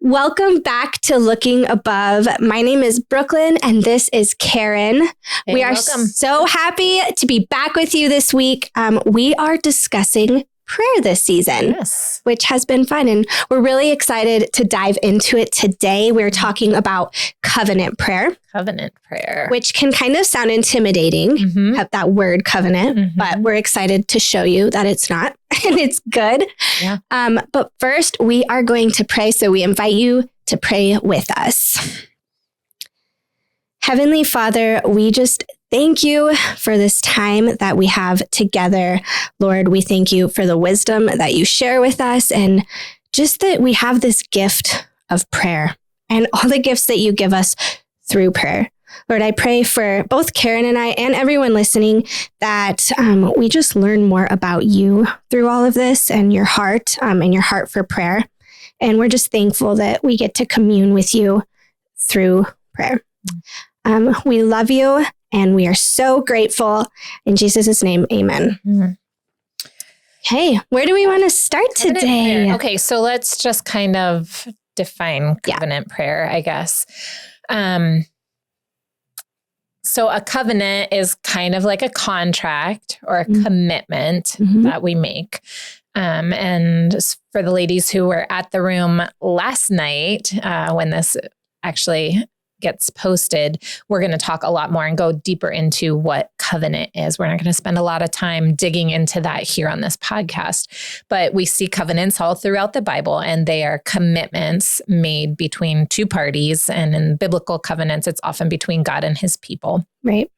Welcome back to Looking Above. My name is Brooklyn and this is Karen. Hey, we are welcome. so happy to be back with you this week. We are discussing prayer this season, Yes. which has been fun. And we're really excited to dive into it today. We're talking about covenant prayer. Covenant prayer. Which can kind of sound intimidating, have that word covenant, but we're excited to show you that it's not and it's good. Yeah. But first, we are going to pray. So we invite you to pray with us. Heavenly Father, we just thank you for this time that we have together. Lord, we thank you for the wisdom that you share with us and just that we have this gift of prayer and all the gifts that you give us through prayer. Lord, I pray for both Karen and I and everyone listening that we just learn more about you through all of this and your heart for prayer. And we're just thankful that we get to commune with you through prayer. We love you and we are so grateful. In Jesus' name, amen. Hey, where do we want to start today? Prayer. Okay, so let's just kind of define covenant prayer, I guess. So a covenant is kind of like a contract or a commitment that we make. And for the ladies who were at the room last night, when this actually gets posted, we're going to talk a lot more and go deeper into what covenant is. We're not going to spend a lot of time digging into that here on this podcast, but we see covenants all throughout the Bible, and they are commitments made between two parties. And in biblical covenants, it's often between God and his people. Right.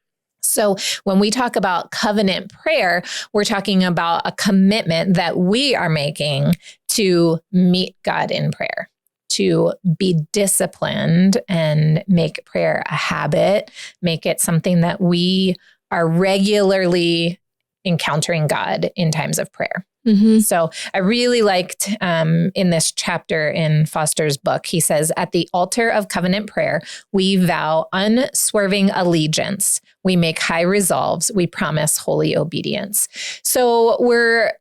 So when we talk about covenant prayer, we're talking about a commitment that we are making to meet God in prayer, to be disciplined and make prayer a habit, make it something that we are regularly encountering God in times of prayer. So I really liked in this chapter in Foster's book, he says, at the altar of covenant prayer, we vow unswerving allegiance. We make high resolves. We promise holy obedience. So we're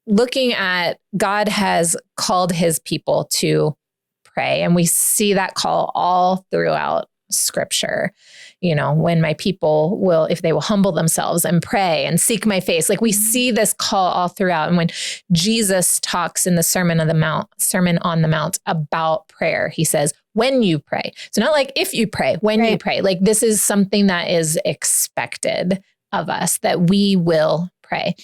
looking at God has called his people to pray, and we see that call all throughout Scripture. You know, when my people will, if they will humble themselves and pray and seek my face, like we see this call all throughout. And when Jesus talks in the Sermon on the Mount about prayer, he says, when you pray. So not like if you pray, when you pray, like this is something that is expected of us, that we will pray.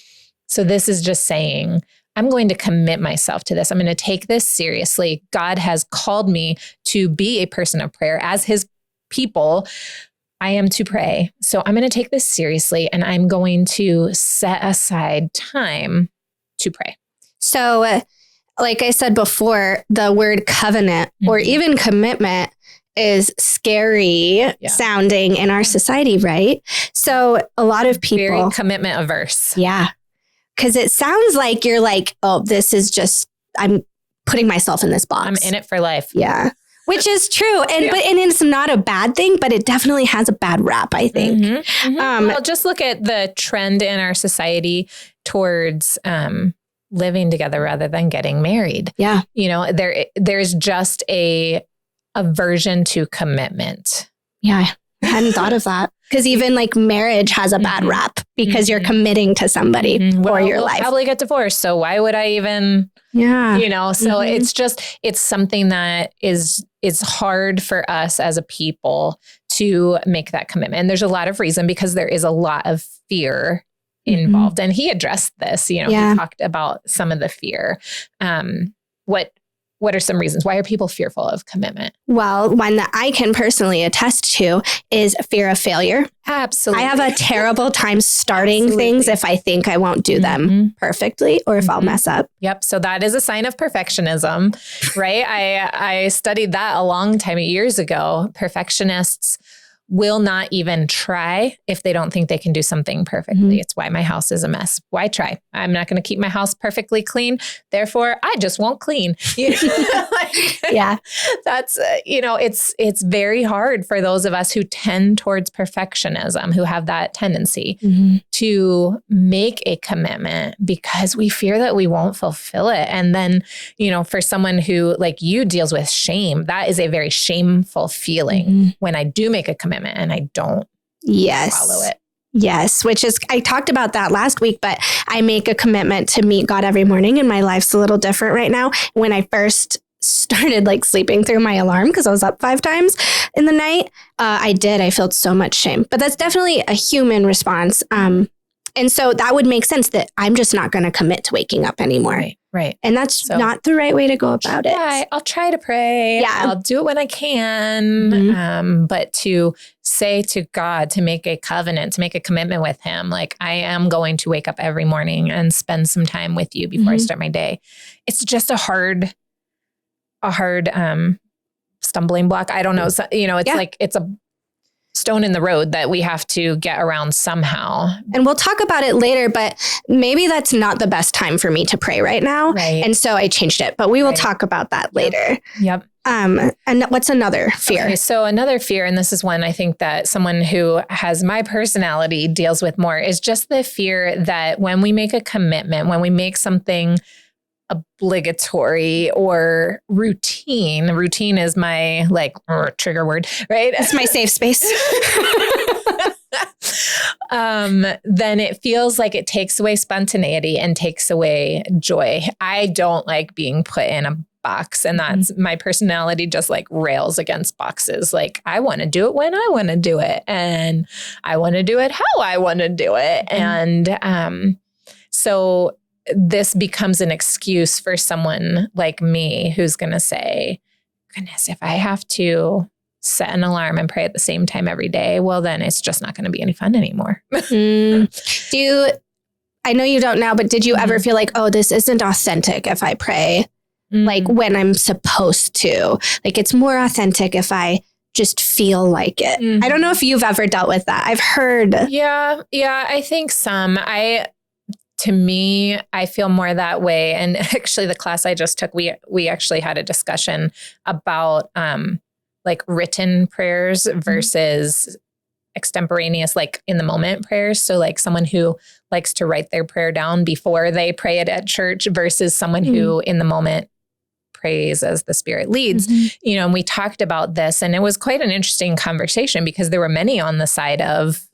So this is just saying, I'm going to commit myself to this. I'm going to take this seriously. God has called me to be a person of prayer. As his people, I am to pray. So I'm going to take this seriously, and I'm going to set aside time to pray. So like I said before, the word covenant or even commitment is scary sounding in our society, right? So a lot of people... Very commitment averse. Yeah. Because it sounds like you're like, oh, this is just, I'm putting myself in this box. I'm in it for life. Yeah. Which is true. And it's not a bad thing, but it definitely has a bad rap, I think. Well, just look at the trend in our society towards living together rather than getting married. Yeah. You know, there's just a aversion to commitment. Yeah. I hadn't thought of that. Because even like marriage has a bad rap because you're committing to somebody for your life. Probably get divorced. So why would I even, you know, so it's something that is hard for us as a people to make that commitment. And there's a lot of reason, because there is a lot of fear involved. And he addressed this, you know, he talked about some of the fear. What are some reasons? Why are people fearful of commitment? Well, one that I can personally attest to is fear of failure. Absolutely. I have a terrible time starting things if I think I won't do them perfectly or if I'll mess up. Yep. So that is a sign of perfectionism, right? I studied that a long time, years ago. Perfectionists will not even try if they don't think they can do something perfectly. It's why my house is a mess. Why try? I'm not going to keep my house perfectly clean. Therefore, I just won't clean. Yeah. That's, it's very hard for those of us who tend towards perfectionism, who have that tendency to make a commitment because we fear that we won't fulfill it. And then, for someone who like you deals with shame, that is a very shameful feeling when I do make a commitment and I don't follow it. Yes, which is, I talked about that last week, but I make a commitment to meet God every morning, and my life's a little different right now. When I first started like sleeping through my alarm because I was up 5 times in the night, I felt so much shame, but that's definitely a human response. And so that would make sense that I'm just not going to commit to waking up anymore. Right. And that's not the right way to go about it. I'll try to pray. Yeah. I'll do it when I can. But to say to God, to make a covenant, to make a commitment with him, like I am going to wake up every morning and spend some time with you before I start my day. It's just a hard stumbling block. I don't know. So, it's like, it's a stone in the road that we have to get around somehow. And we'll talk about it later, but maybe that's not the best time for me to pray right now. Right. And so I changed it, but we will talk about that later. Yep. And what's another fear? Okay, so another fear, and this is one I think that someone who has my personality deals with more, is just the fear that when we make a commitment, when we make something obligatory or routine is my trigger word, right? It's my safe space. Then it feels like it takes away spontaneity and takes away joy. I don't like being put in a box, and that's my personality just like rails against boxes. Like I want to do it when I want to do it, and I want to do it how I want to do it. And so this becomes an excuse for someone like me who's going to say, goodness, if I have to set an alarm and pray at the same time every day, well, then it's just not going to be any fun anymore. I know you don't now, but did you ever feel like, oh, this isn't authentic if I pray like when I'm supposed to? Like it's more authentic if I just feel like it. I don't know if you've ever dealt with that. I've heard. Yeah, I think some. To me, I feel more that way. And actually the class I just took, we actually had a discussion about like written prayers versus extemporaneous, like in the moment prayers. So like someone who likes to write their prayer down before they pray it at church versus someone who in the moment prays as the Spirit leads. And we talked about this, and it was quite an interesting conversation because there were many on the side of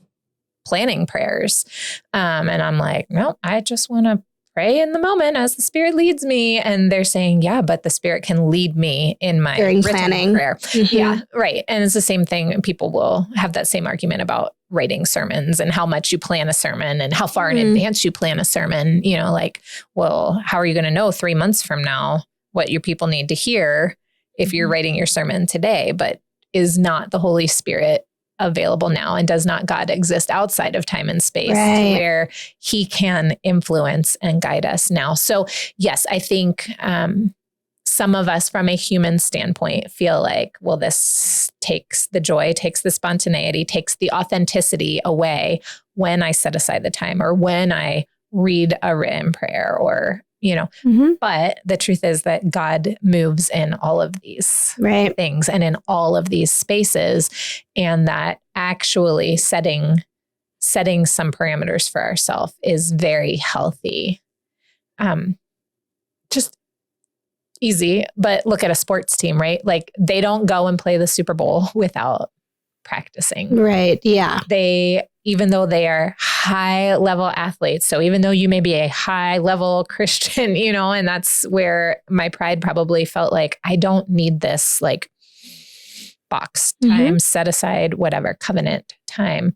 planning prayers. And I'm like, no, I just want to pray in the moment as the Spirit leads me. And they're saying, yeah, but the Spirit can lead me in my during written planning prayer. Yeah, right. And it's the same thing. People will have that same argument about writing sermons and how much you plan a sermon and how far in advance you plan a sermon. Like, well, how are you going to know 3 months from now what your people need to hear if you're writing your sermon today? But is not the Holy Spirit available now, and does not God exist outside of time and space to where he can influence and guide us now? So yes, I think some of us from a human standpoint feel like, well, this takes the joy, takes the spontaneity, takes the authenticity away when I set aside the time or when I read a written prayer or but the truth is that God moves in all of these things and in all of these spaces, and that actually setting some parameters for ourselves is very healthy. Just easy, but look at a sports team, right? Like they don't go and play the Super Bowl without practicing. Right. Yeah. Even though they are high level athletes. So even though you may be a high level Christian, and that's where my pride probably felt like, I don't need this like box time, set aside, whatever, covenant time.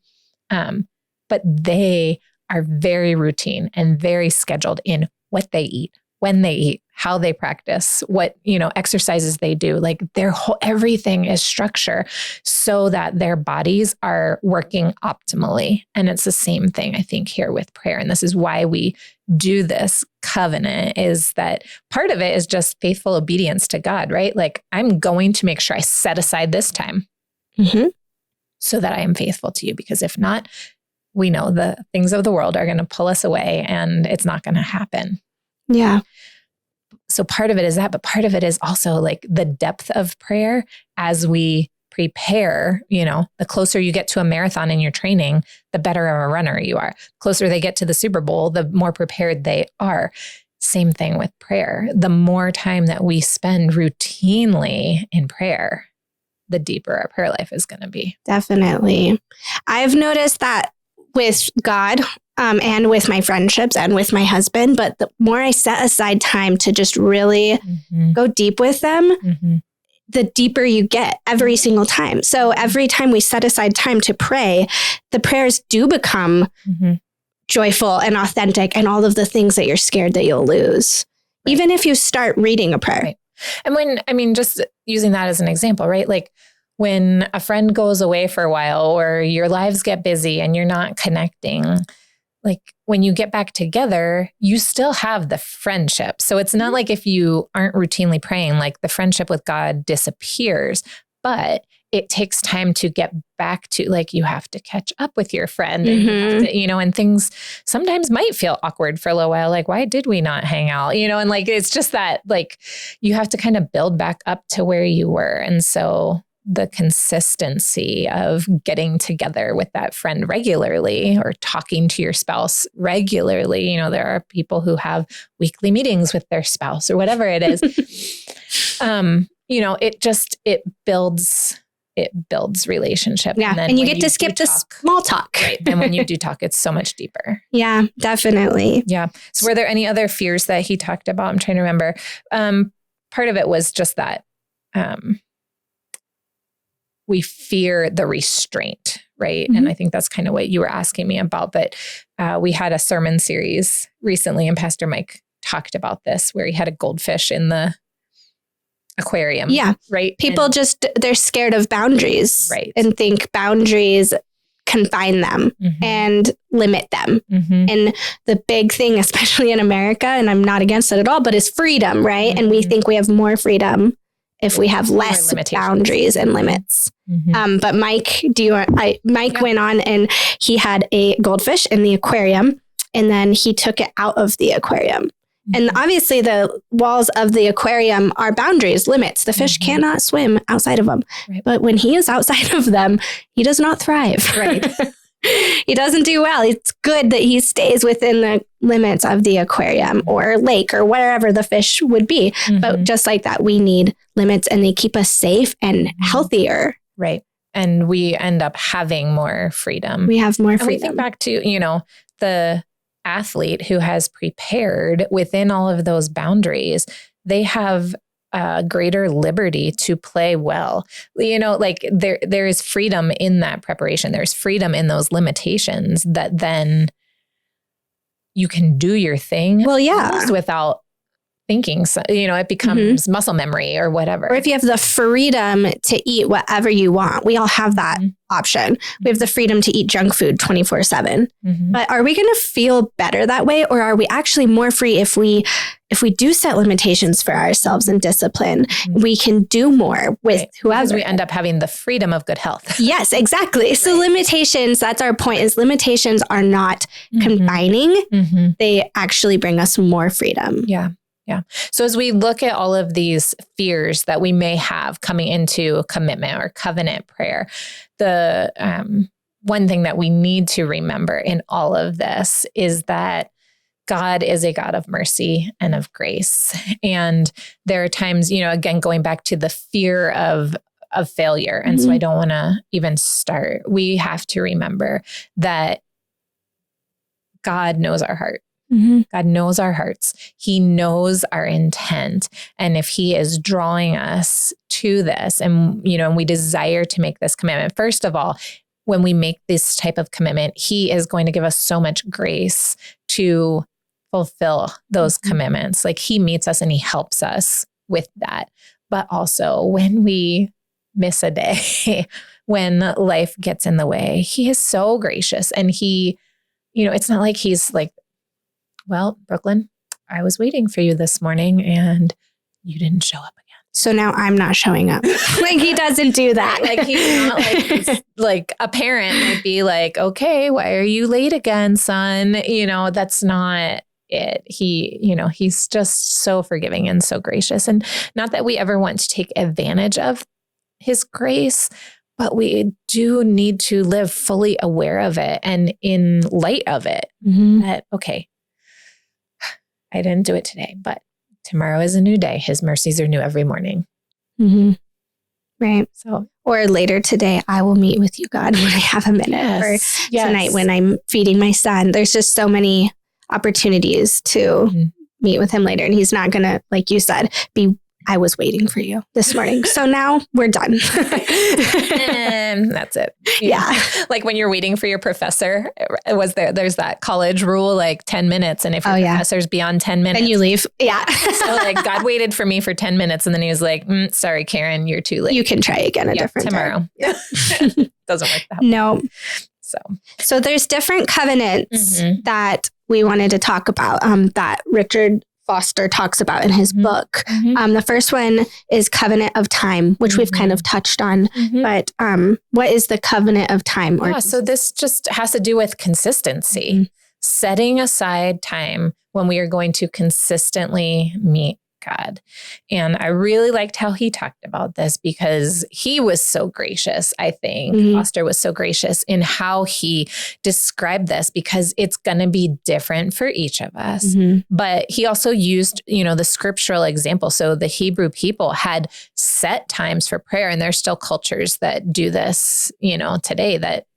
But they are very routine and very scheduled in what they eat, when they eat, how they practice, what, exercises they do. Like everything is structure so that their bodies are working optimally. And it's the same thing, I think, here with prayer. And this is why we do this covenant, is that part of it is just faithful obedience to God, right? Like I'm going to make sure I set aside this time so that I am faithful to you. Because if not, we know the things of the world are going to pull us away and it's not going to happen. Yeah. So part of it is that, but part of it is also like the depth of prayer as we prepare. The closer you get to a marathon in your training, the better of a runner you are. The closer they get to the Super Bowl, the more prepared they are. Same thing with prayer. The more time that we spend routinely in prayer, the deeper our prayer life is going to be. Definitely. I've noticed that with God, and with my friendships and with my husband, but the more I set aside time to just really go deep with them, the deeper you get every single time. So every time we set aside time to pray, the prayers do become joyful and authentic and all of the things that you're scared that you'll lose, even if you start reading a prayer. Right. And just using that as an example, right? Like when a friend goes away for a while or your lives get busy and you're not connecting, like when you get back together, you still have the friendship. So it's not like if you aren't routinely praying, like the friendship with God disappears, but it takes time to get back to, like, you have to catch up with your friend and you have to, and things sometimes might feel awkward for a little while. Like, why did we not hang out? And like, it's just that, like, you have to kind of build back up to where you were. And so the consistency of getting together with that friend regularly or talking to your spouse regularly. There are people who have weekly meetings with their spouse or whatever it is. It builds relationship. Yeah. And you get to skip the small talk. Right. And when you do talk, it's so much deeper. Yeah, definitely. Yeah. So were there any other fears that he talked about? I'm trying to remember. Part of it was just that, we fear the restraint, right? And I think that's kind of what you were asking me about. But we had a sermon series recently, and Pastor Mike talked about this, where he had a goldfish in the aquarium. Yeah. Right. People they're scared of boundaries. Right. And think boundaries confine them and limit them. And the big thing, especially in America, and I'm not against it at all, but is freedom, right? And we think we have more freedom if we have less boundaries and limits. But Mike, Mike went on and he had a goldfish in the aquarium, and then he took it out of the aquarium. And obviously the walls of the aquarium are boundaries, limits. The fish cannot swim outside of them. Right. But when he is outside of them, he does not thrive. Right. He doesn't do well. It's good that he stays within the limits of the aquarium or lake or wherever the fish would be. But just like that, we need limits, and they keep us safe and healthier. Right. And we end up having more freedom. We have more freedom. And we think back to, the athlete who has prepared within all of those boundaries. They have greater liberty to play well. Like there is freedom in that preparation. There's freedom in those limitations that then you can do your thing. Well, yeah. Without thinking, so, it becomes muscle memory or whatever. Or if you have the freedom to eat whatever you want, we all have that option. We have the freedom to eat junk food 24/7. But are we going to feel better that way? Or are we actually more free if we do set limitations for ourselves and discipline? We can do more with whoever. Because we end up having the freedom of good health. Yes, exactly. Right. So limitations, that's our point, is limitations are not confining. They actually bring us more freedom. Yeah. Yeah. So as we look at all of these fears that we may have coming into commitment or covenant prayer, the one thing that we need to remember in all of this is that God is a God of mercy and of grace. And there are times, again, going back to the fear of failure. And so I don't want to even start. We have to remember that God knows our heart. God knows our hearts. He knows our intent. And if he is drawing us to this and, and we desire to make this commitment, first of all, when we make this type of commitment, he is going to give us so much grace to fulfill those commitments. Like he meets us and he helps us with that. But also when we miss a day, when life gets in the way, he is so gracious. And he, it's not like he's like, well, Brooklyn, I was waiting for you this morning and you didn't show up again. So now I'm not showing up. Like he doesn't do that. Like he's not like a parent might be like, okay, why are you late again, son? That's not it. He's just so forgiving and so gracious. And not that we ever want to take advantage of his grace, but we do need to live fully aware of it and in light of it. That, okay, I didn't do it today, but tomorrow is a new day. His mercies are new every morning. Right. So, or later today, I will meet with you, God, when I have a minute. Or tonight when I'm feeding my son. There's just so many opportunities to meet with him later. And he's not going to, like you said, I was waiting for you this morning. So now we're done. And that's it. Yeah. Like when you're waiting for your professor, there's that college rule, like 10 minutes. And if your professor's beyond 10 minutes. Then you leave. Yeah. So like God waited for me for 10 minutes and then he was like, sorry, Karen, you're too late. You can try again a different tomorrow. time. Yeah. Doesn't work that way. No. So there's different covenants that we wanted to talk about that Richard Foster talks about in his book. The first one is covenant of time, which we've kind of touched on. But what is the covenant of time? So this just has to do with consistency, setting aside time when we are going to consistently meet God. And I really liked how he talked about this because he was so gracious, I think. Foster was so gracious in how he described this because it's going to be different for each of us. But he also used, the scriptural example. So the Hebrew people had set times for prayer, and there's still cultures that do this, today that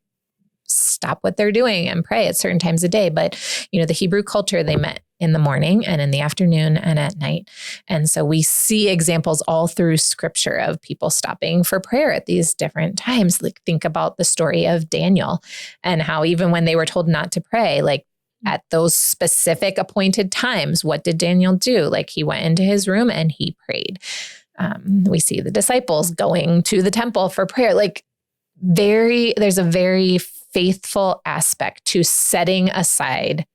stop what they're doing and pray at certain times of day. But, the Hebrew culture, they met in the morning and in the afternoon and at night. And so we see examples all through scripture of people stopping for prayer at these different times. Like think about the story of Daniel and how even when they were told not to pray, like at those specific appointed times, what did Daniel do? Like he went into his room and he prayed. We see the disciples going to the temple for prayer. Like there's a very faithful aspect to setting aside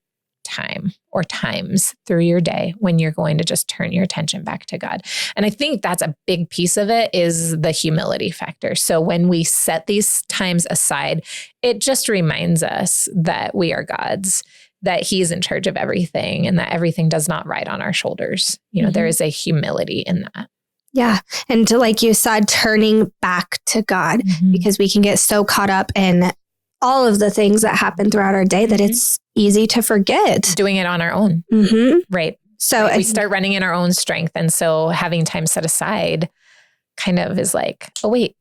time or times through your day when you're going to just turn your attention back to God. And I think that's a big piece of it is the humility factor. So when we set these times aside, it just reminds us that we are God's, that he's in charge of everything and that everything does not ride on our shoulders. There is a humility in that. Yeah. And like you said, turning back to God because we can get so caught up in all of the things that happen throughout our day that it's easy to forget. Doing it on our own. Right. So we start running in our own strength. And so having time set aside kind of is like, oh, wait.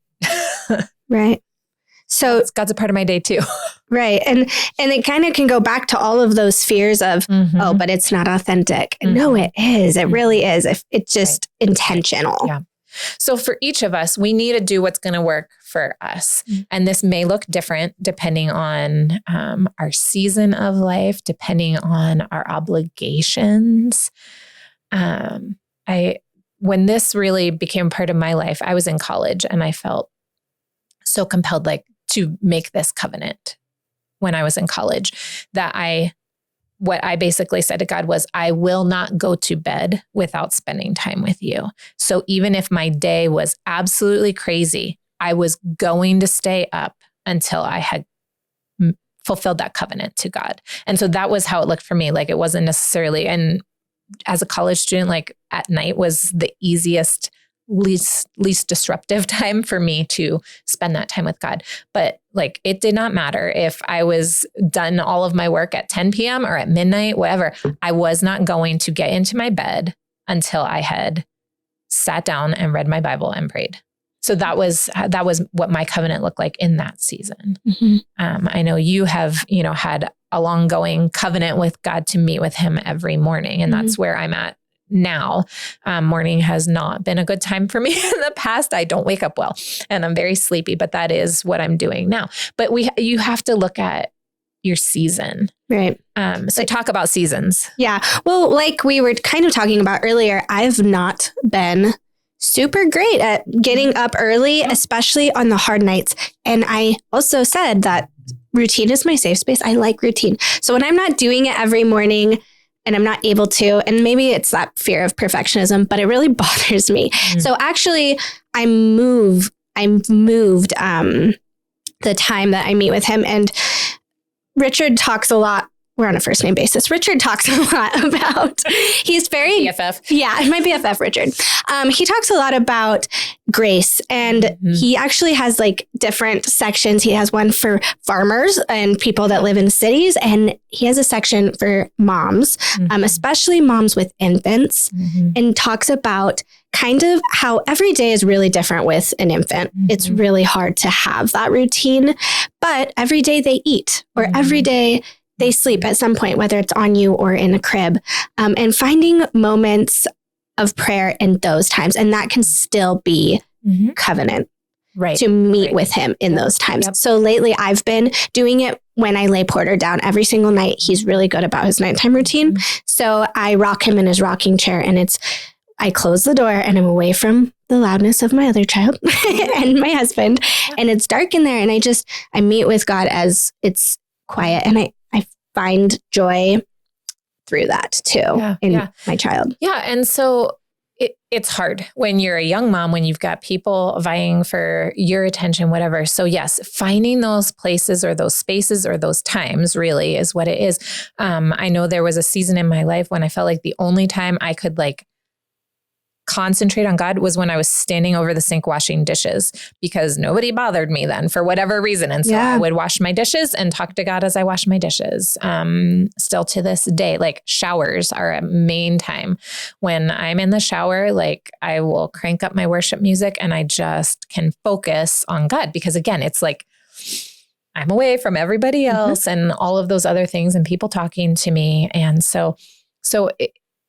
Right. So God's a part of my day too. Right. And it kind of can go back to all of those fears of, oh, but it's not authentic. No, it is. It really is. If it's just intentional. Yeah. So for each of us, we need to do what's going to work for us. And this may look different depending on our season of life, depending on our obligations. When this really became part of my life, I was in college and I felt so compelled to make this covenant when I was in college that what I basically said to God was, I will not go to bed without spending time with you. So even if my day was absolutely crazy, I was going to stay up until I had fulfilled that covenant to God. And so that was how it looked for me. Like it wasn't necessarily, and as a college student, like at night was the easiest, least disruptive time for me to spend that time with God. But like, it did not matter if I was done all of my work at 10 p.m. or at midnight, whatever. I was not going to get into my bed until I had sat down and read my Bible and prayed. So that was what my covenant looked like in that season. I know you have, had a long going covenant with God to meet with him every morning. And that's where I'm at now. Morning has not been a good time for me in the past. I don't wake up well and I'm very sleepy, but that is what I'm doing now. But you have to look at your season. Right. So talk about seasons. Yeah. Well, like we were kind of talking about earlier, I've not been super great at getting up early, especially on the hard nights. And I also said that routine is my safe space. I like routine. So when I'm not doing it every morning, and I'm not able to. And maybe it's that fear of perfectionism, but it really bothers me. So actually I've moved the time that I meet with him. And Richard talks a lot. We're on a first name basis. Richard talks a lot about, he's very BFF. Yeah, my BFF, Richard. He talks a lot about grace, and he actually has like different sections. He has one for farmers and people that live in cities, and he has a section for moms, especially moms with infants, and talks about kind of how every day is really different with an infant. It's really hard to have that routine, but every day they eat, or every day they sleep at some point, whether it's on you or in a crib, and finding moments of prayer in those times. And that can still be covenant, right? To meet with him in those times. Yep. So lately I've been doing it when I lay Porter down every single night. He's really good about his nighttime routine. So I rock him in his rocking chair, and I close the door and I'm away from the loudness of my other child and my husband. And it's dark in there. And I meet with God as it's quiet. And I find joy through that too in my child. Yeah. And so it's hard when you're a young mom, when you've got people vying for your attention, whatever. So yes, finding those places or those spaces or those times really is what it is. I know there was a season in my life when I felt like the only time I could like concentrate on God was when I was standing over the sink washing dishes, because nobody bothered me then for whatever reason. And so I would wash my dishes and talk to God as I wash my dishes. Still to this day, like showers are a main time. When I'm in the shower, like I will crank up my worship music and I just can focus on God, because again, it's like I'm away from everybody else and all of those other things and people talking to me. And so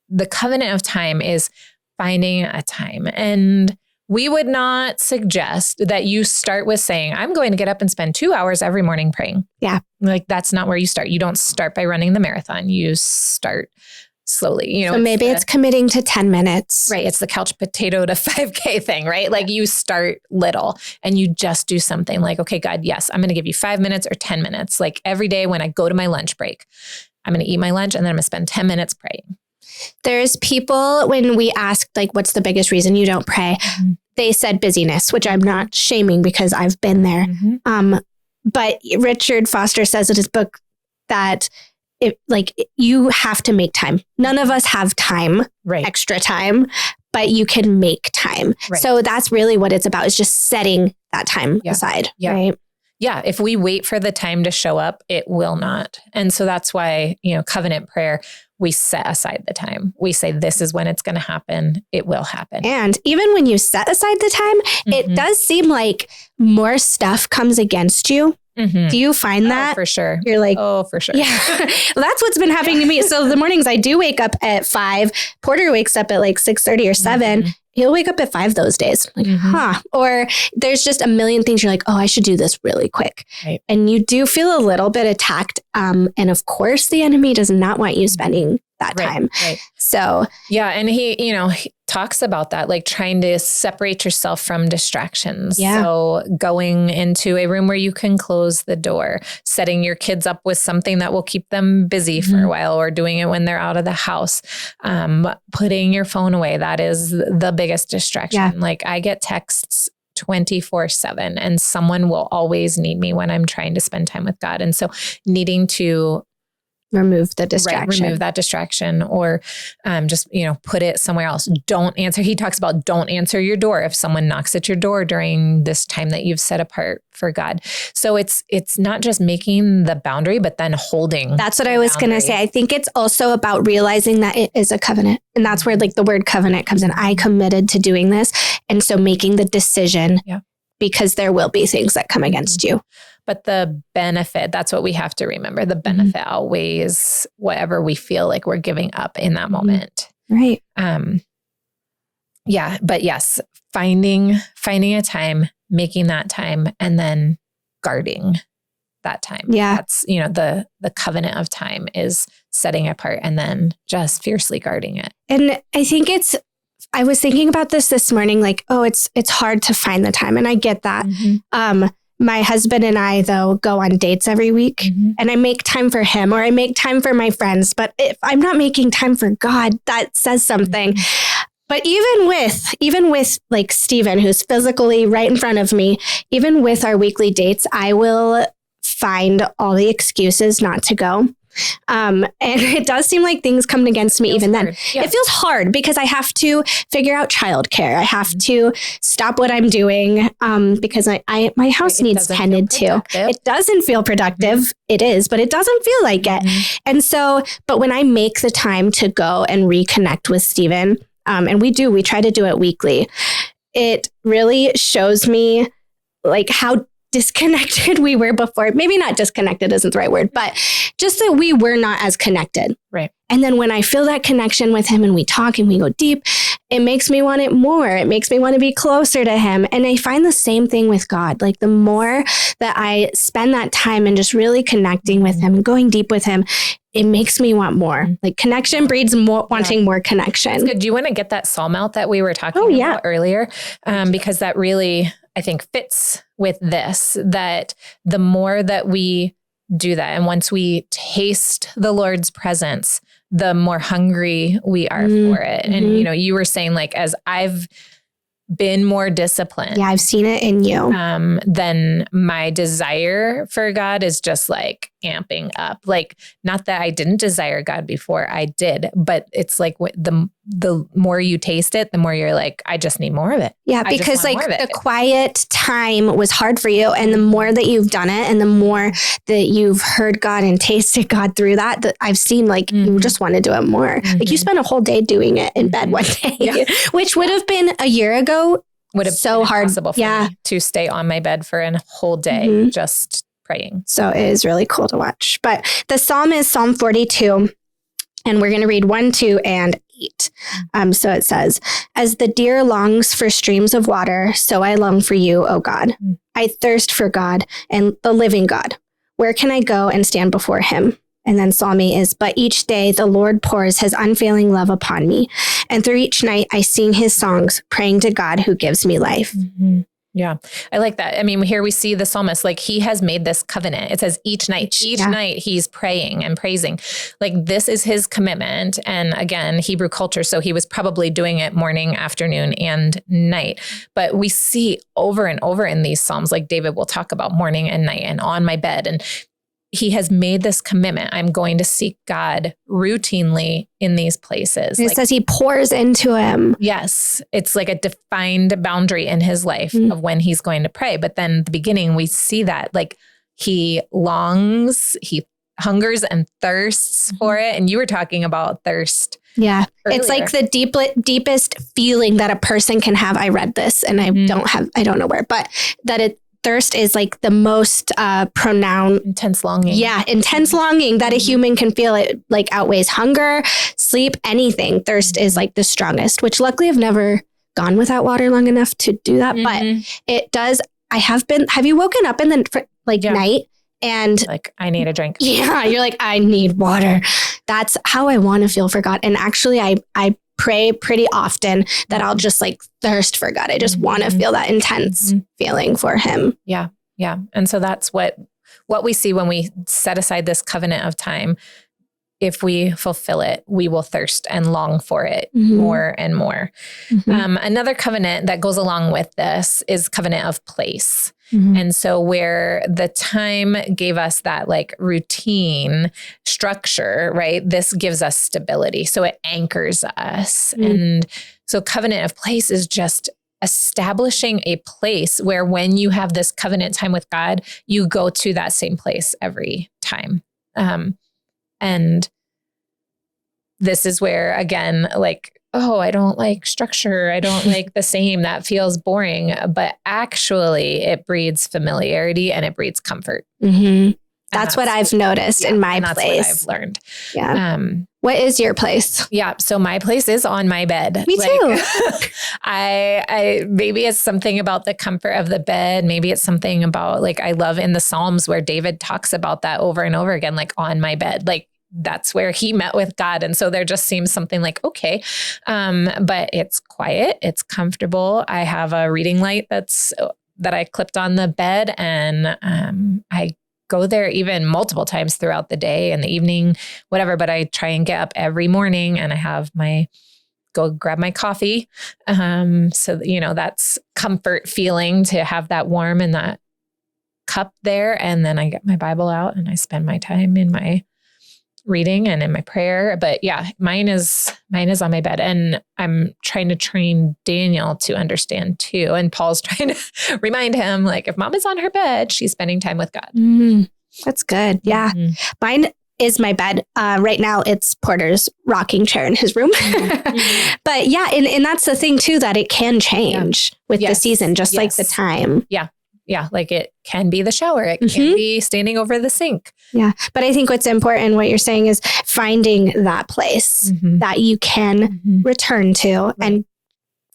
the covenant of time is finding a time. And we would not suggest that you start with saying, I'm going to get up and spend 2 hours every morning praying. Yeah. Like that's not where you start. You don't start by running the marathon. You start slowly. So maybe it's committing to 10 minutes. Right. It's the couch potato to 5K thing, right? Like you start little and you just do something like, okay, God, yes, I'm going to give you 5 minutes or 10 minutes. Like every day when I go to my lunch break, I'm going to eat my lunch and then I'm going to spend 10 minutes praying. There's people, when we asked, like, what's the biggest reason you don't pray? They said busyness, which I'm not shaming because I've been there. But Richard Foster says in his book that you have to make time. None of us have time, extra time, but you can make time. So that's really what it's about, is just setting that time aside. Right. Yeah. If we wait for the time to show up, it will not. And so that's why, covenant prayer, we set aside the time. We say, this is when it's going to happen. It will happen. And even when you set aside the time, it does seem like more stuff comes against you. Do you find that? For sure. You're like, oh, for sure. Yeah. Well, that's what's been happening to me. So the mornings I do wake up at 5, Porter wakes up at like 6:30 or 7. He'll wake up at 5 those days. Like, Or there's just a million things you're like, oh, I should do this really quick. Right. And you do feel a little bit attacked. And of course, the enemy does not want you spending that time. Right. So, yeah. And he talks about that, like trying to separate yourself from distractions. Yeah. So going into a room where you can close the door, setting your kids up with something that will keep them busy for a while, or doing it when they're out of the house, putting your phone away. That is the biggest distraction. Yeah. Like I get texts 24/7 and someone will always need me when I'm trying to spend time with God. And so needing to remove the distraction, remove that distraction, or just, put it somewhere else. Don't answer. He talks about don't answer your door if someone knocks at your door during this time that you've set apart for God. So it's not just making the boundary, but then holding. That's what I was going to say. I think it's also about realizing that it is a covenant. And that's where like the word covenant comes in. I committed to doing this. And so making the decision, because there will be things that come against you. But the benefit, that's what we have to remember. The benefit outweighs whatever we feel like we're giving up in that moment. Right. Yeah. But yes, finding a time, making that time, and then guarding that time. Yeah. That's, the covenant of time is setting apart and then just fiercely guarding it. And I think I was thinking about this morning, like, oh, it's hard to find the time. And I get that. My husband and I, though, go on dates every week, and I make time for him, or I make time for my friends. But if I'm not making time for God, that says something. But even with like Stephen, who's physically right in front of me, even with our weekly dates, I will find all the excuses not to go. And it does seem like things come against me even then. Yeah. It feels hard because I have to figure out childcare. I have to stop what I'm doing because my house needs tended to. It doesn't feel productive. It is, but it doesn't feel like it. And so, but when I make the time to go and reconnect with Stephen, and we try to do it weekly, it really shows me like how disconnected we were before. Maybe not disconnected isn't the right word, but just that we were not as connected. Right. And then when I feel that connection with him and we talk and we go deep, it makes me want it more. It makes me want to be closer to him. And I find the same thing with God. Like the more that I spend that time and just really connecting with him and going deep with him, it makes me want more. Like connection breeds more, wanting more connection. That's good. Do you want to get that psalm out that we were talking about earlier? Because that really, I think, fits with this, that the more that we do that, and once we taste the Lord's presence, the more hungry we are for it. And, you were saying like, as I've been more disciplined. Yeah, I've seen it in you. Then my desire for God is just like amping up. Like, not that I didn't desire God before, I did, but it's like the more you taste it, the more you're like, I just need more of it. Yeah, because like the quiet time was hard for you. And the more that you've done it and the more that you've heard God and tasted God through that I've seen like you just want to do it more. Like you spent a whole day doing it in bed one day, which would have been a year ago. Would have so been hard impossible for me to stay on my bed for a whole day just praying. So it is really cool to watch. But the psalm is Psalm 42, and we're going to read 1, 2, and 8. So it says, as the deer longs for streams of water, so I long for you, O God. I thirst for God and the living God. Where can I go and stand before him? And then Psalmy is, but each day the Lord pours his unfailing love upon me. And through each night I sing his songs, praying to God who gives me life. Yeah, I like that. I mean, here we see the psalmist, like he has made this covenant. It says each night he's praying and praising. Like this is his commitment. And again, Hebrew culture. So he was probably doing it morning, afternoon, and night. But we see over and over in these psalms, like David will talk about morning and night and on my bed. And he has made this commitment. I'm going to seek God routinely in these places. It says he pours into him. Yes. It's like a defined boundary in his life of when he's going to pray. But then at the beginning, we see that like he longs, he hungers and thirsts for it. And you were talking about thirst. Yeah. earlier. It's like the deepest feeling that a person can have. I read this and I don't know where, but that thirst is like the most pronounced. Intense longing. Yeah. Intense longing that a human can feel. It like outweighs hunger, sleep, anything. Thirst is like the strongest, which luckily I've never gone without water long enough to do that. But it does. Have you woken up in the night and like, I need a drink. Yeah. You're like, I need water. That's how I want to feel for God. And actually I pray pretty often that I'll just like thirst for God. I just want to feel that intense feeling for him. Yeah. Yeah. And so that's what we see when we set aside this covenant of time. If we fulfill it, we will thirst and long for it more and more. Another covenant that goes along with this is covenant of place. And so where the time gave us that like routine structure, right? This gives us stability. So it anchors us. And so covenant of place is just establishing a place where when you have this covenant time with God, you go to that same place every time. And this is where, again, like, oh, I don't like structure. I don't like the same. That feels boring. But actually, it breeds familiarity and it breeds comfort. That's what I've noticed in my place. That's what I've learned. Yeah. What is your place? Yeah. So my place is on my bed. Me too. I maybe it's something about the comfort of the bed. Maybe it's something about like, I love in the Psalms where David talks about that over and over again, like on my bed, like that's where he met with God. And so there just seems something like, okay, but it's quiet, it's comfortable. I have a reading light that's that I clipped on the bed, and I go there even multiple times throughout the day and the evening, whatever. But I try and get up every morning, and I have go grab my coffee. So, that's comfort feeling to have that warm in that cup there. And then I get my Bible out and I spend my time in my reading and in my prayer. But yeah, mine is on my bed, and I'm trying to train Daniel to understand too. And Paul's trying to remind him, like, if mom is on her bed, she's spending time with God. That's good. Yeah. Mine is my bed. Right now it's Porter's rocking chair in his room. But yeah, and that's the thing too, that it can change with the season, just like the time. Yeah. Like it can be the shower. It can be standing over the sink. Yeah. But I think what's important, what you're saying, is finding that place that you can return to and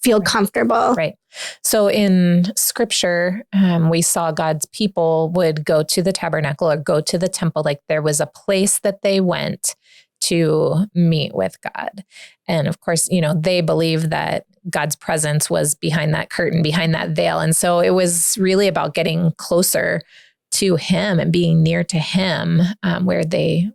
feel comfortable. Right. So in scripture, we saw God's people would go to the tabernacle or go to the temple. Like there was a place that they went to meet with God. And of course, they believed that God's presence was behind that curtain, behind that veil. And so it was really about getting closer to him and being near to him, where they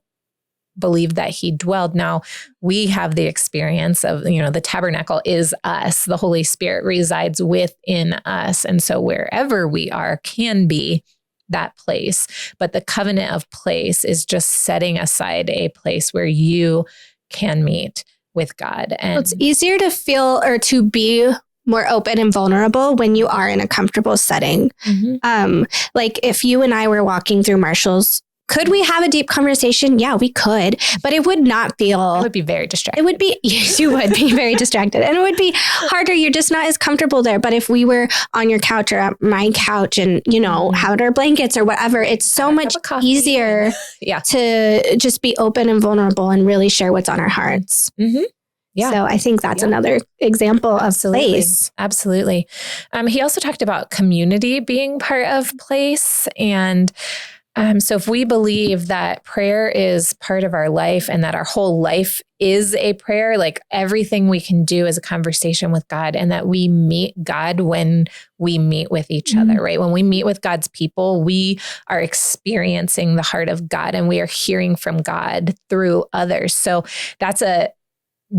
believed that he dwelled. Now we have the experience of, the tabernacle is us. The Holy Spirit resides within us. And so wherever we are can be that place. But the covenant of place is just setting aside a place where you can meet with God. And it's easier to feel or to be more open and vulnerable when you are in a comfortable setting. Like if you and I were walking through Marshall's, could we have a deep conversation? Yeah, we could, but it would not feel... I would be very distracted. It would be, you would be very distracted, and it would be harder. You're just not as comfortable there. But if we were on your couch or at my couch and, had our blankets or whatever, it's so much easier to just be open and vulnerable and really share what's on our hearts. Yeah. So I think that's another example of place. Absolutely. He also talked about community being part of place. And so if we believe that prayer is part of our life and that our whole life is a prayer, like everything we can do is a conversation with God, and that we meet God when we meet with each other, right? When we meet with God's people, we are experiencing the heart of God and we are hearing from God through others. So that's a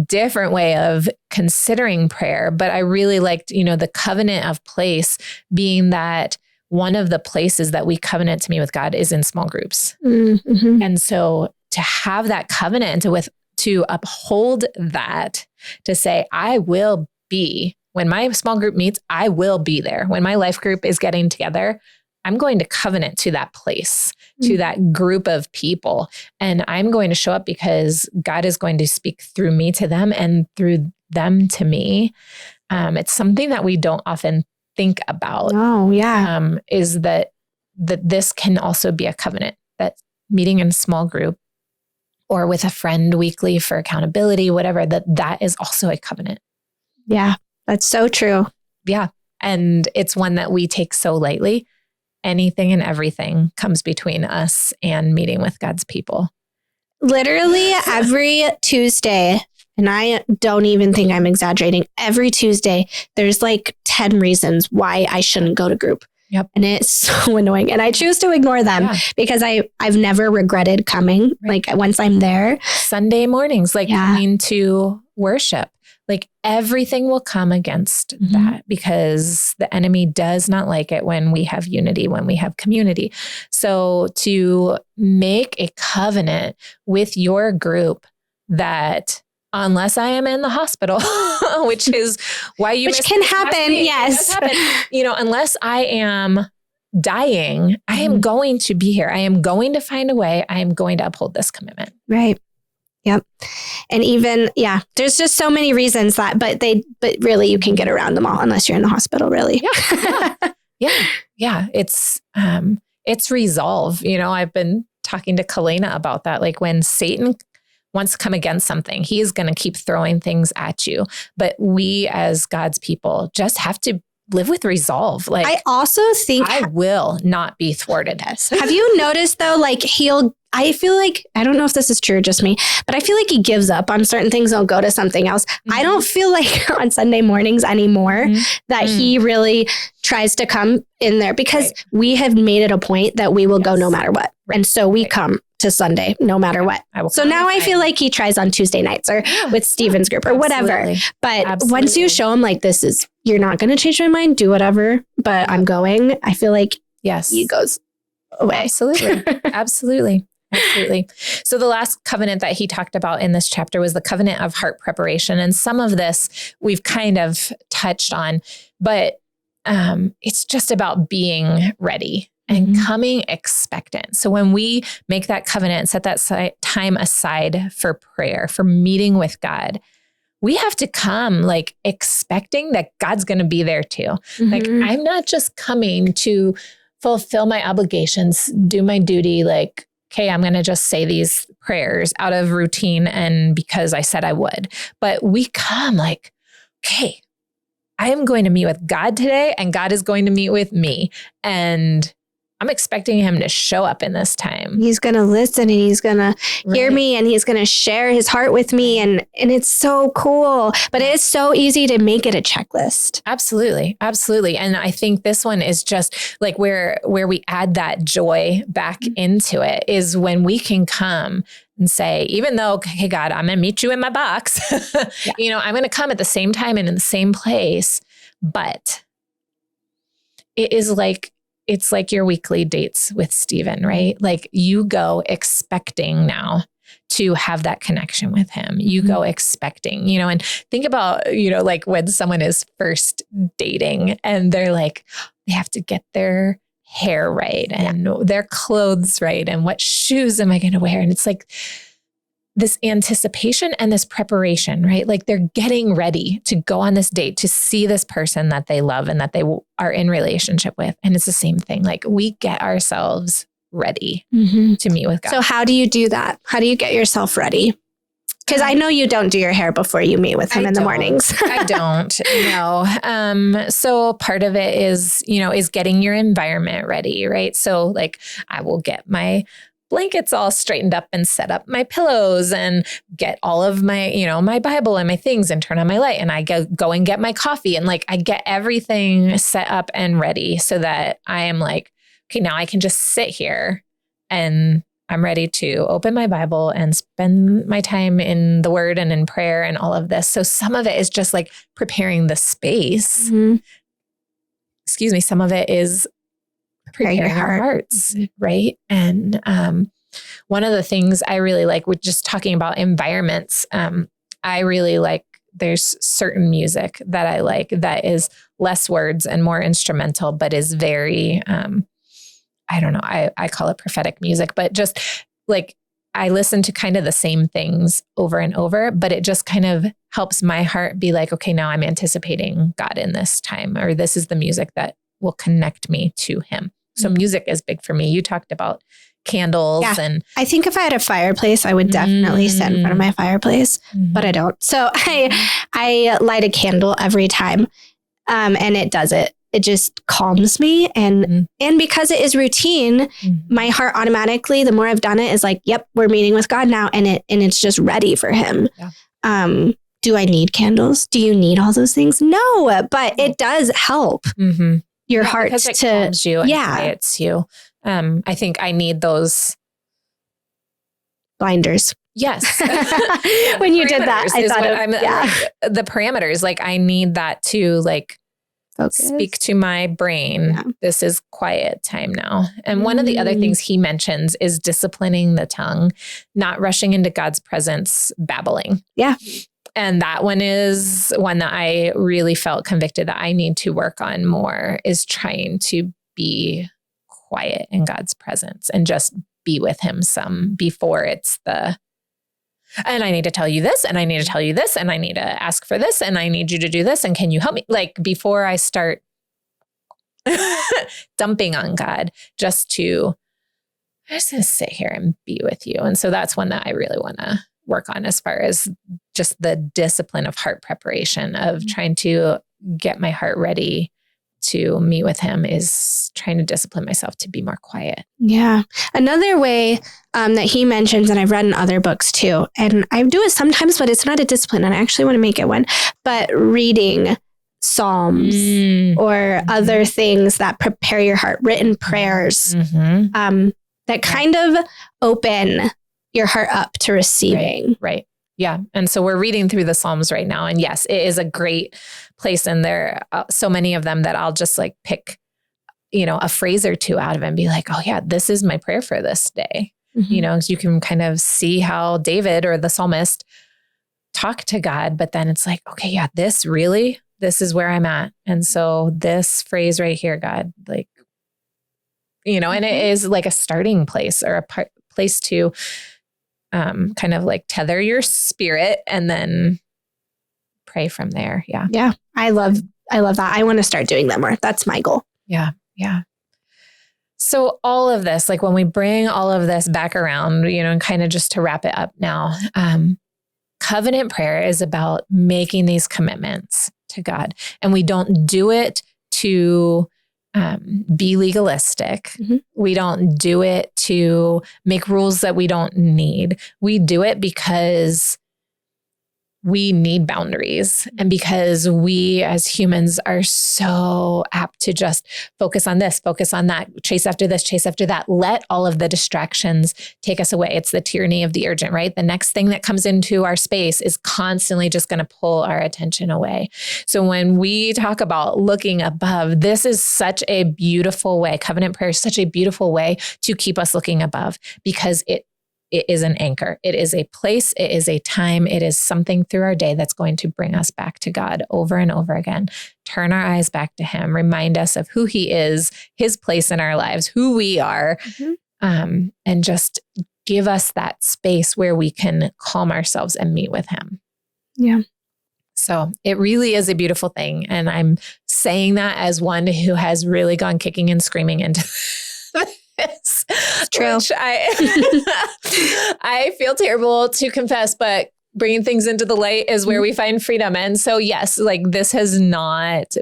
different way of considering prayer. But I really liked, the covenant of place being that one of the places that we covenant to meet with God is in small groups. And so to have that covenant and to uphold that, to say, I will be, when my small group meets, I will be there. When my life group is getting together, I'm going to covenant to that place, to that group of people. And I'm going to show up because God is going to speak through me to them and through them to me. It's something that we don't often think about. Is that this can also be a covenant, that meeting in a small group or with a friend weekly for accountability, whatever, that is also a covenant. Yeah, that's so true. Yeah. And it's one that we take so lightly. Anything and everything comes between us and meeting with God's people. Literally every Tuesday, and I don't even think I'm exaggerating, every Tuesday, there's like 10 reasons why I shouldn't go to group. Yep. And it's so annoying. And I choose to ignore them because I've never regretted coming. Right. Like once I'm there. Sunday mornings, coming to worship. Like everything will come against that because the enemy does not like it when we have unity, when we have community. So to make a covenant with your group that unless I am in the hospital, which is why you can happen. Yes. Unless I am dying, I am going to be here. I am going to find a way. I am going to uphold this commitment. Right. Yep. And even, there's just so many reasons but really you can get around them all unless you're in the hospital, really. Yeah. It's resolve. I've been talking to Kalena about that. Like when Satan wants to come against something, he is going to keep throwing things at you. But we as God's people just have to live with resolve. Like, I also think I will not be thwarted. Have you noticed though, like I feel like, I don't know if this is true, just me, but I feel like he gives up on certain things and he'll go to something else. Mm-hmm. I don't feel like on Sunday mornings anymore that he really tries to come in there, because we have made it a point that we will go no matter what. Right. And so we come to Sunday no matter what. So now I feel like he tries on Tuesday nights or with Steven's group or whatever. But once you show him like, you're not going to change my mind, do whatever, but I'm going, I feel like he goes away. Absolutely. Absolutely. So the last covenant that he talked about in this chapter was the covenant of heart preparation. And some of this we've kind of touched on, but it's just about being ready and coming expectant. So when we make that covenant, set that time aside for prayer, for meeting with God, we have to come like expecting that God's going to be there too. Like, I'm not just coming to fulfill my obligations, do my duty, like, okay, I'm going to just say these prayers out of routine and because I said I would. But we come like, okay, I am going to meet with God today and God is going to meet with me. And I'm expecting him to show up in this time. He's going to listen and he's going to hear me and he's going to share his heart with me. And it's so cool, but it is so easy to make it a checklist. Absolutely. Absolutely. And I think this one is just like where we add that joy back into it is when we can come and say, even though, hey, God, I'm going to meet you in my box, I'm going to come at the same time and in the same place, but it's like your weekly dates with Stephen, right? Like you go expecting now to have that connection with him. You go expecting, and think about, like when someone is first dating and they're like, they have to get their hair right and their clothes right. And what shoes am I going to wear? And it's like this anticipation and this preparation, right? Like they're getting ready to go on this date to see this person that they love and that they are in relationship with. And it's the same thing. Like we get ourselves ready to meet with God. So how do you do that? How do you get yourself ready? Because I know you don't do your hair before you meet with him in the mornings. I don't, no. So part of it is, is getting your environment ready, right? So like I will get my blankets all straightened up and set up my pillows and get all of my, my Bible and my things and turn on my light. And I go and get my coffee and like, I get everything set up and ready so that I am like, okay, now I can just sit here and I'm ready to open my Bible and spend my time in the word and in prayer and all of this. So some of it is just like preparing the space. Excuse me. Some of it is preparing our hearts, right? And one of the things I really like, with just talking about environments, I really like, there's certain music that I like that is less words and more instrumental, but is very, I don't know, I call it prophetic music, but just like I listen to kind of the same things over and over, but it just kind of helps my heart be like, okay, now I'm anticipating God in this time, or this is the music that will connect me to him. So music is big for me. You talked about candles and I think if I had a fireplace, I would definitely sit in front of my fireplace, but I don't. So I light a candle every time. And it does it. It just calms me. And because it is routine, my heart automatically, the more I've done it, is like, yep, we're meeting with God now. And it's just ready for him. Yeah. Do I need candles? Do you need all those things? No, but it does help your heart because it calms you and quiets you. I think I need those blinders. Yes. When you did that, I thought like, the parameters, like I need that to like focus. Speak to my brain. Yeah. This is quiet time now. And one of the other things he mentions is disciplining the tongue, not rushing into God's presence, babbling. Yeah. And that one is one that I really felt convicted that I need to work on more, is trying to be quiet in God's presence and just be with him some before it's and I need to tell you this, and I need to tell you this, and I need to ask for this, and I need you to do this, and can you help me? Like before I start dumping on God, I'm just going to sit here and be with you. And so that's one that I really want to work on, as far as just the discipline of heart preparation, of trying to get my heart ready to meet with him is trying to discipline myself to be more quiet. Yeah. Another way that he mentions, and I've read in other books too, and I do it sometimes, but it's not a discipline, and I actually want to make it one, but reading Psalms or other things that prepare your heart, written prayers that kind of open your heart up to receiving. Right. Yeah. And so we're reading through the Psalms right now. And yes, it is a great place in there. So many of them that I'll just like pick, a phrase or two out of it and be like, oh yeah, this is my prayer for this day. So you can kind of see how David or the psalmist talk to God, but then it's like, okay, yeah, this is where I'm at. And so this phrase right here, God, like, and it is like a starting place or a place to kind of like tether your spirit and then pray from there. Yeah. Yeah. I love that. I want to start doing that more. That's my goal. Yeah. Yeah. So all of this, like when we bring all of this back around, and kind of just to wrap it up now, covenant prayer is about making these commitments to God. And we don't do it to be legalistic. We don't do it to make rules that we don't need. We do it because we need boundaries and because we as humans are so apt to just focus on this, focus on that, chase after this, chase after that, let all of the distractions take us away. It's the tyranny of the urgent, right? The next thing that comes into our space is constantly just going to pull our attention away. So when we talk about looking above, this is such a beautiful way. Covenant prayer is such a beautiful way to keep us looking above because it is an anchor. It is a place. It is a time. It is something through our day that's going to bring us back to God over and over again. Turn our eyes back to him. Remind us of who he is, his place in our lives, who we are, and just give us that space where we can calm ourselves and meet with him. Yeah. So it really is a beautiful thing. And I'm saying that as one who has really gone kicking and screaming into it's true. Which I feel terrible to confess, but bringing things into the light is where we find freedom. And so, yes, like this has not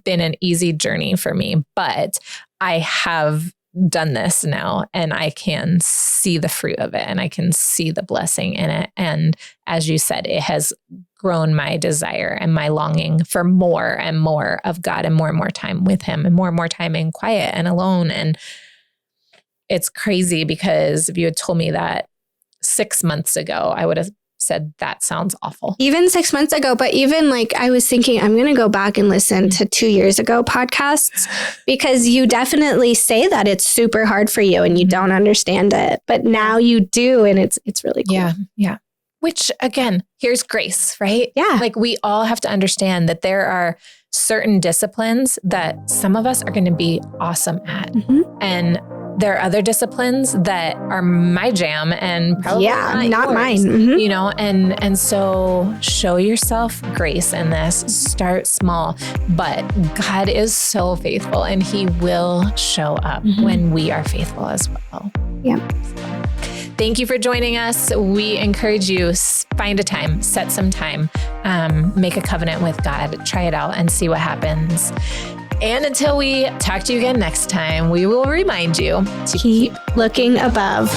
been an easy journey for me, but I have done this now and I can see the fruit of it and I can see the blessing in it. And as you said, it has grown my desire and my longing for more and more of God and more time with him and more time in quiet and alone. And it's crazy because if you had told me that 6 months ago, I would have said, that sounds awful. Even 6 months ago, but even like I was thinking, I'm going to go back and listen to 2 years ago podcasts because you definitely say that it's super hard for you and you don't understand it, but now you do. And it's really cool. Yeah. Yeah. Which again, here's grace, right? Yeah. Like we all have to understand that there are certain disciplines that some of us are going to be awesome at. And there are other disciplines that are my jam and probably not mine. And so show yourself grace in this. Start small, but God is so faithful and he will show up when we are faithful as well. Yeah. Thank you for joining us. We encourage you, find a time, set some time, make a covenant with God, try it out and see what happens. And until we talk to you again next time, we will remind you to keep looking above.